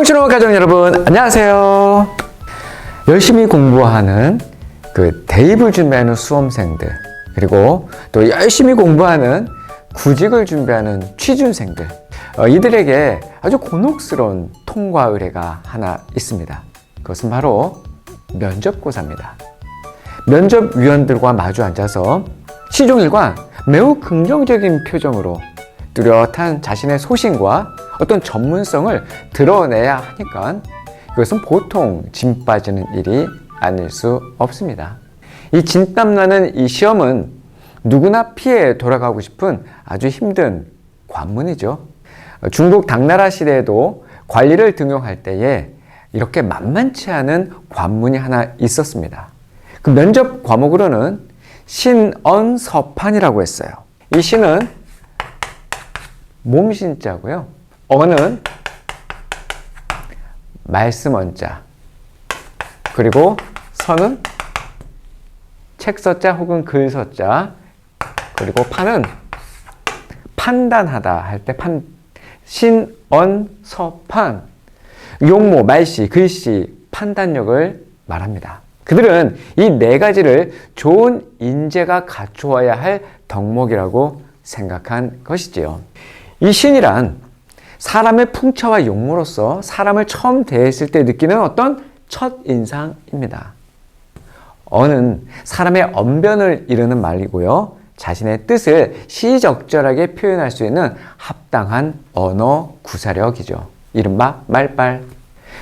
청춘의 가족 여러분, 안녕하세요. 열심히 공부하는 대입을 준비하는 수험생들, 그리고 또 열심히 공부하는 구직을 준비하는 취준생들, 이들에게 아주 곤혹스러운 통과 의뢰가 하나 있습니다. 그것은 바로 면접고사입니다. 면접위원들과 마주 앉아서 시종일관 매우 긍정적인 표정으로 뚜렷한 자신의 소신과 어떤 전문성을 드러내야 하니까 이것은 보통 진 빠지는 일이 아닐 수 없습니다. 이 진땀나는 이 시험은 누구나 피해 돌아가고 싶은 아주 힘든 관문이죠. 중국 당나라 시대에도 관리를 등용할 때에 이렇게 만만치 않은 관문이 하나 있었습니다. 그 면접 과목으로는 신언서판이라고 했어요. 이 신은 몸신자고요. 언은 말씀 언자, 그리고 서는 책서자 혹은 글서자, 그리고 판은 판단하다 할 때 신언서판, 용모, 말씨, 글씨, 판단력을 말합니다. 그들은 이 네 가지를 좋은 인재가 갖추어야 할 덕목이라고 생각한 것이지요. 이 신이란 사람의 풍차와 용모로서 사람을 처음 대했을 때 느끼는 어떤 첫인상입니다. 언은 사람의 언변을 이루는 말이고요. 자신의 뜻을 시적절하게 표현할 수 있는 합당한 언어 구사력이죠. 이른바 말빨.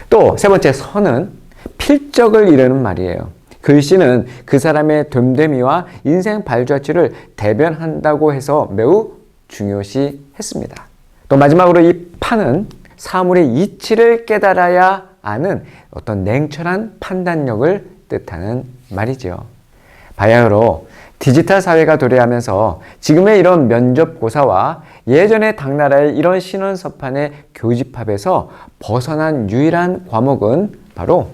또 세 번째 선은 필적을 이루는 말이에요. 글씨는 그 사람의 됨됨이와 인생 발자취를 대변한다고 해서 매우 중요시 했습니다. 또 마지막으로 이 판은 사물의 이치를 깨달아야 아는 어떤 냉철한 판단력을 뜻하는 말이죠. 바야흐로 디지털 사회가 도래하면서 지금의 이런 면접고사와 예전의 당나라의 이런 신원서판의 교집합에서 벗어난 유일한 과목은 바로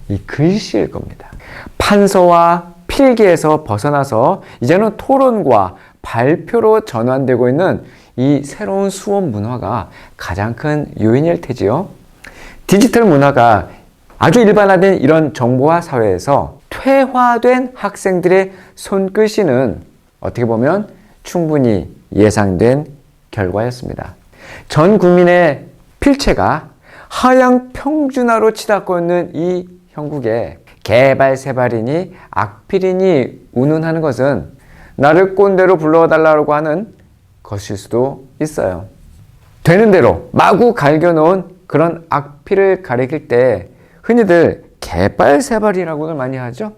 이 글씨일 겁니다. 판서와 필기에서 벗어나서 이제는 토론과 발표로 전환되고 있는 이 새로운 수업 문화가 가장 큰 요인일 테지요. 디지털 문화가 아주 일반화된 이런 정보화 사회에서 퇴화된 학생들의 손글씨는 어떻게 보면 충분히 예상된 결과였습니다. 전 국민의 필체가 하향 평준화로 치닫고 있는 이 형국에 개발세발이니 악필이니 운운하는 것은 나를 꼰대로 불러달라고 하는 것일 수도 있어요. 되는 대로 마구 갈겨놓은 그런 악필을 가리킬 때 흔히들 개발세발이라고는 많이 하죠.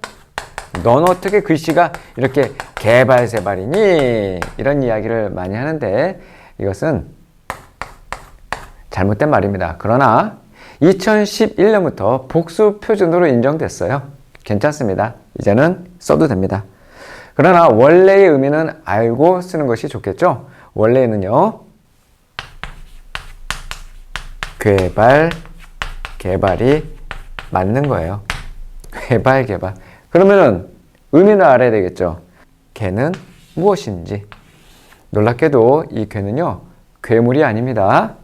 넌 어떻게 글씨가 이렇게 개발세발이니? 이런 이야기를 많이 하는데 이것은 잘못된 말입니다. 그러나 2011년부터 복수 표준으로 인정됐어요. 괜찮습니다. 이제는 써도 됩니다. 그러나 원래의 의미는 알고 쓰는 것이 좋겠죠. 원래는요, 개발이 맞는 거예요. 개발. 그러면은 의미를 알아야 되겠죠. 개는 무엇인지. 놀랍게도 이 개는요, 괴물이 아닙니다.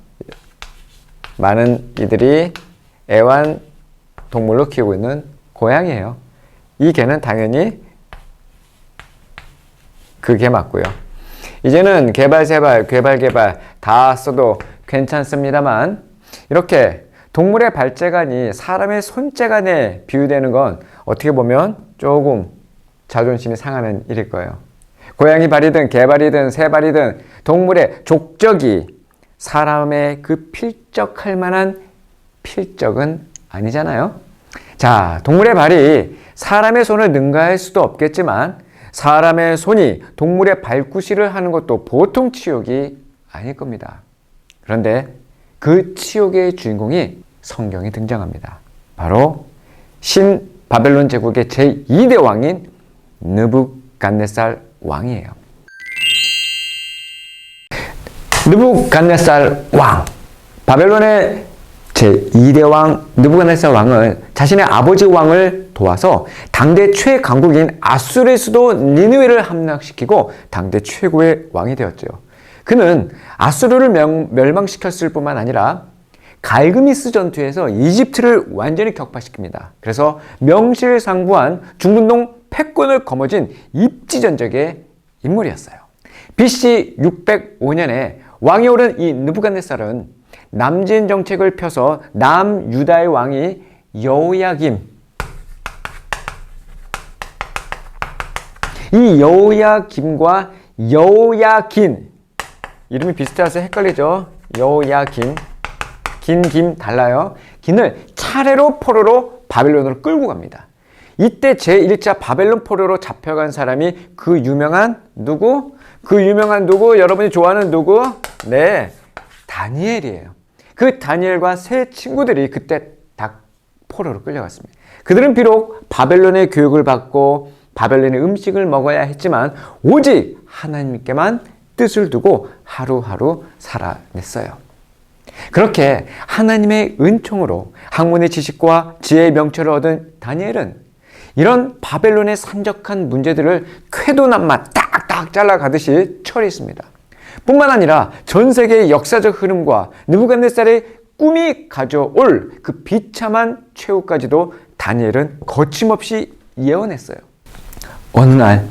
많은 이들이 애완 동물로 키우고 있는 고양이에요. 이 개는 당연히 그 개 맞고요. 이제는 개발 다 써도 괜찮습니다만 이렇게 동물의 발재간이 사람의 손재간에 비유되는 건 어떻게 보면 조금 자존심이 상하는 일일 거예요. 고양이 발이든 개발이든 새발이든 동물의 족적이 사람의 그 필적할 만한 필적은 아니잖아요. 자, 동물의 발이 사람의 손을 능가할 수도 없겠지만 사람의 손이 동물의 발구실을 하는 것도 보통 치욕이 아닐 겁니다. 그런데 그 치욕의 주인공이 성경에 등장합니다. 바로 신 바벨론 제국의 제2대 왕인 느부갓네살 왕이에요. 느부갓네살 왕, 바벨론의 제2대 왕 느부갓네살 왕은 자신의 아버지 왕을 도와서 당대 최강국인 아수르의 수도 니느웨를 함락시키고 당대 최고의 왕이 되었죠. 그는 아수르를 멸망시켰을 뿐만 아니라 갈그미스 전투에서 이집트를 완전히 격파시킵니다. 그래서 명실상부한 중근동 패권을 거머쥔 입지전적의 인물이었어요. BC 605년에 왕이 오른 이 느부갓네살은 남진 정책을 펴서 남유다의 왕이 여호야김, 이 여호야김과 여호야긴, 이름이 비슷해서 헷갈리죠. 여호야긴, 김 달라요. 긴을 차례로 포로로 바벨론으로 끌고 갑니다. 이때 제1차 바벨론 포로로 잡혀간 사람이 그 유명한 누구? 여러분이 좋아하는 누구? 네, 다니엘이에요. 그 다니엘과 세 친구들이 그때 다 포로로 끌려갔습니다. 그들은 비록 바벨론의 교육을 받고 바벨론의 음식을 먹어야 했지만 오직 하나님께만 뜻을 두고 하루하루 살아냈어요. 그렇게 하나님의 은총으로 학문의 지식과 지혜의 명철을 얻은 다니엘은 이런 바벨론의 산적한 문제들을 쾌도난만 딱딱 잘라가듯이 처리했습니다. 뿐만 아니라 전 세계의 역사적 흐름과 느부갓네살의 꿈이 가져올 그 비참한 최후까지도 다니엘은 거침없이 예언했어요. 어느 날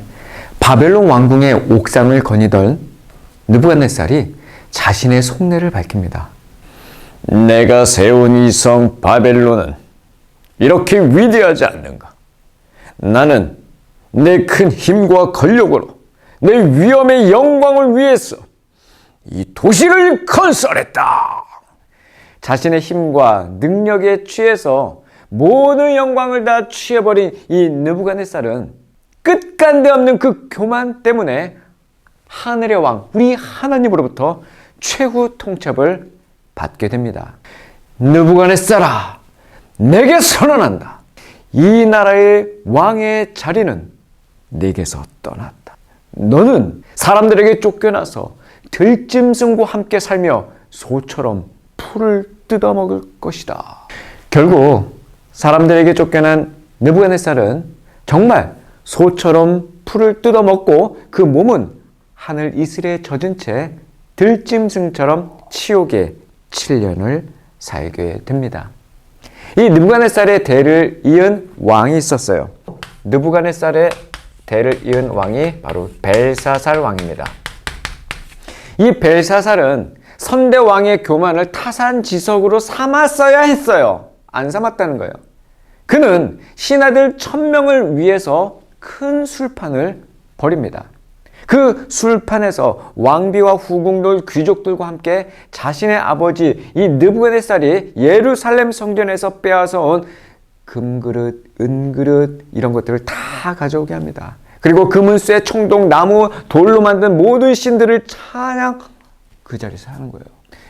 바벨론 왕궁의 옥상을 거니던 느부갓네살이 자신의 속내를 밝힙니다. 내가 세운 이 성 바벨론은 이렇게 위대하지 않는가? 나는 내 큰 힘과 권력으로 내 위엄의 영광을 위해서 이 도시를 건설했다. 자신의 힘과 능력에 취해서 모든 영광을 다 취해버린 이 느부갓네살은 끝간데 없는 그 교만 때문에 하늘의 왕, 우리 하나님으로부터 최후 통첩을 받게 됩니다. 느부갓네살아, 내게 선언한다. 이 나라의 왕의 자리는 네게서 떠났다. 너는 사람들에게 쫓겨나서 들짐승과 함께 살며 소처럼 풀을 뜯어먹을 것이다. 결국 사람들에게 쫓겨난 느부갓네살은 정말 소처럼 풀을 뜯어먹고 그 몸은 하늘 이슬에 젖은 채 들짐승처럼 치욕의 7년을 살게 됩니다. 이 느부갓네살의 대를 이은 왕이 있었어요. 느부갓네살의 대를 이은 왕이 바로 벨사살 왕입니다. 이 벨사살은 선대 왕의 교만을 타산지석으로 삼았어야 했어요. 안 삼았다는 거예요. 그는 신하들 1000명을 위해서 큰 술판을 벌입니다. 그 술판에서 왕비와 후궁들, 귀족들과 함께 자신의 아버지 이 느부갓네살이 예루살렘 성전에서 빼앗아 온 금그릇, 은그릇 이런 것들을 다 가져오게 합니다. 그리고 금은쇠, 청동, 나무, 돌로 만든 모든 신들을 찬양 그 자리에서 하는 거예요.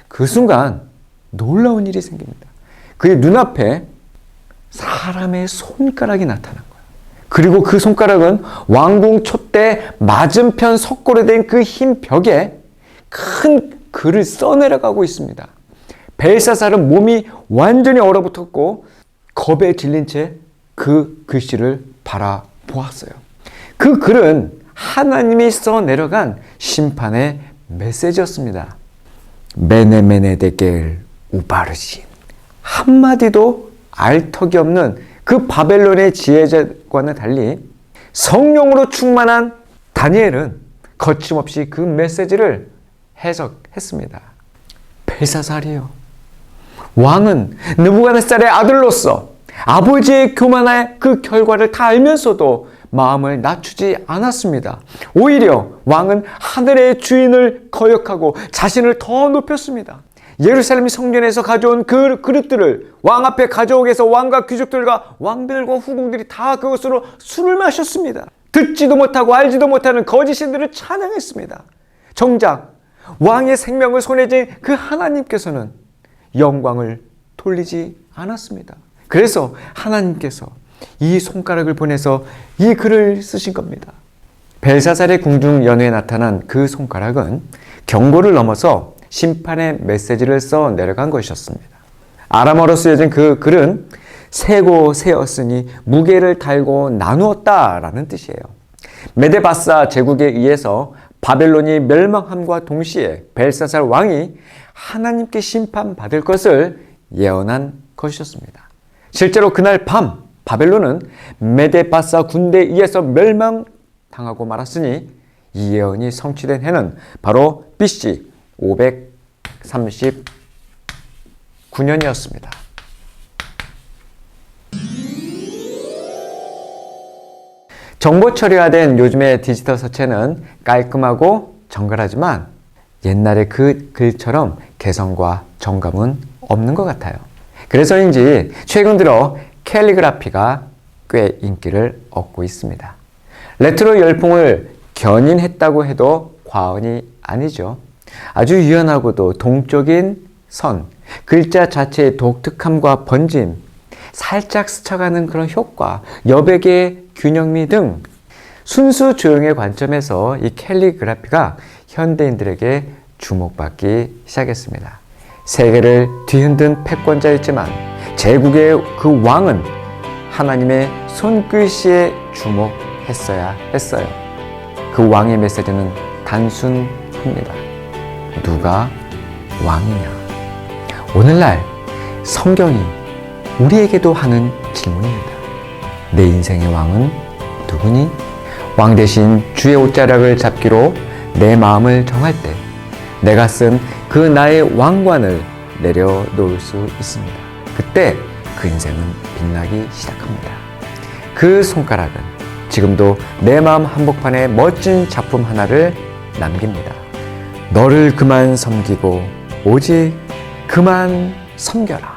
그 순간 놀라운 일이 생깁니다. 그의 눈앞에 사람의 손가락이 나타난 거예요. 그리고 그 손가락은 왕궁 촛대 맞은편 석고로 된 그 흰 벽에 큰 글을 써내려가고 있습니다. 벨사살은 몸이 완전히 얼어붙었고 겁에 질린 채 그 글씨를 바라보았어요. 그 글은 하나님이 써내려간 심판의 메시지였습니다. 메네메네데겔 우바르신. 한마디도 알 턱이 없는 그 바벨론의 지혜자와는 달리 성령으로 충만한 다니엘은 거침없이 그 메시지를 해석했습니다. 벨사살이요. 왕은 느부갓네살의 아들로서 아버지의 교만의 그 결과를 다 알면서도 마음을 낮추지 않았습니다. 오히려 왕은 하늘의 주인을 거역하고 자신을 더 높였습니다. 예루살렘 성전에서 가져온 그 그릇들을 왕 앞에 가져오게 해서 왕과 귀족들과 왕비들과 후궁들이 다 그것으로 술을 마셨습니다. 듣지도 못하고 알지도 못하는 거짓신들을 찬양했습니다. 정작 왕의 생명을 손에 쥔 그 하나님께서는 영광을 돌리지 않았습니다. 그래서 하나님께서 이 손가락을 보내서 이 글을 쓰신 겁니다. 벨사살의 궁중 연회에 나타난 그 손가락은 경고를 넘어서 심판의 메시지를 써 내려간 것이었습니다. 아람어로 쓰여진 그 글은 세고 세었으니 무게를 달고 나누었다라는 뜻이에요. 메데바사 제국에 의해서 바벨론이 멸망함과 동시에 벨사살 왕이 하나님께 심판받을 것을 예언한 것이었습니다. 실제로 그날 밤 바벨론은 메데바사 군대에 의해서 멸망당하고 말았으니 이 예언이 성취된 해는 바로 BC 539년이었습니다. 정보 처리화된 요즘의 디지털 서체는 깔끔하고 정갈하지만 옛날의 그 글처럼 개성과 정감은 없는 것 같아요. 그래서인지 최근 들어 캘리그라피가 꽤 인기를 얻고 있습니다. 레트로 열풍을 견인했다고 해도 과언이 아니죠. 아주 유연하고도 동적인 선, 글자 자체의 독특함과 번짐, 살짝 스쳐가는 그런 효과, 여백의 균형미 등 순수 조형의 관점에서 이 캘리그라피가 현대인들에게 주목받기 시작했습니다. 세계를 뒤흔든 패권자였지만 제국의 그 왕은 하나님의 손글씨에 주목했어야 했어요. 그 왕의 메시지는 단순합니다. 누가 왕이냐? 오늘날 성경이 우리에게도 하는 질문입니다. 내 인생의 왕은 누구니? 왕 대신 주의 옷자락을 잡기로 내 마음을 정할 때 내가 쓴 그 나의 왕관을 내려놓을 수 있습니다. 그때 그 인생은 빛나기 시작합니다. 그 손가락은 지금도 내 마음 한복판에 멋진 작품 하나를 남깁니다. 너를 그만 섬기고 오직 그만 섬겨라.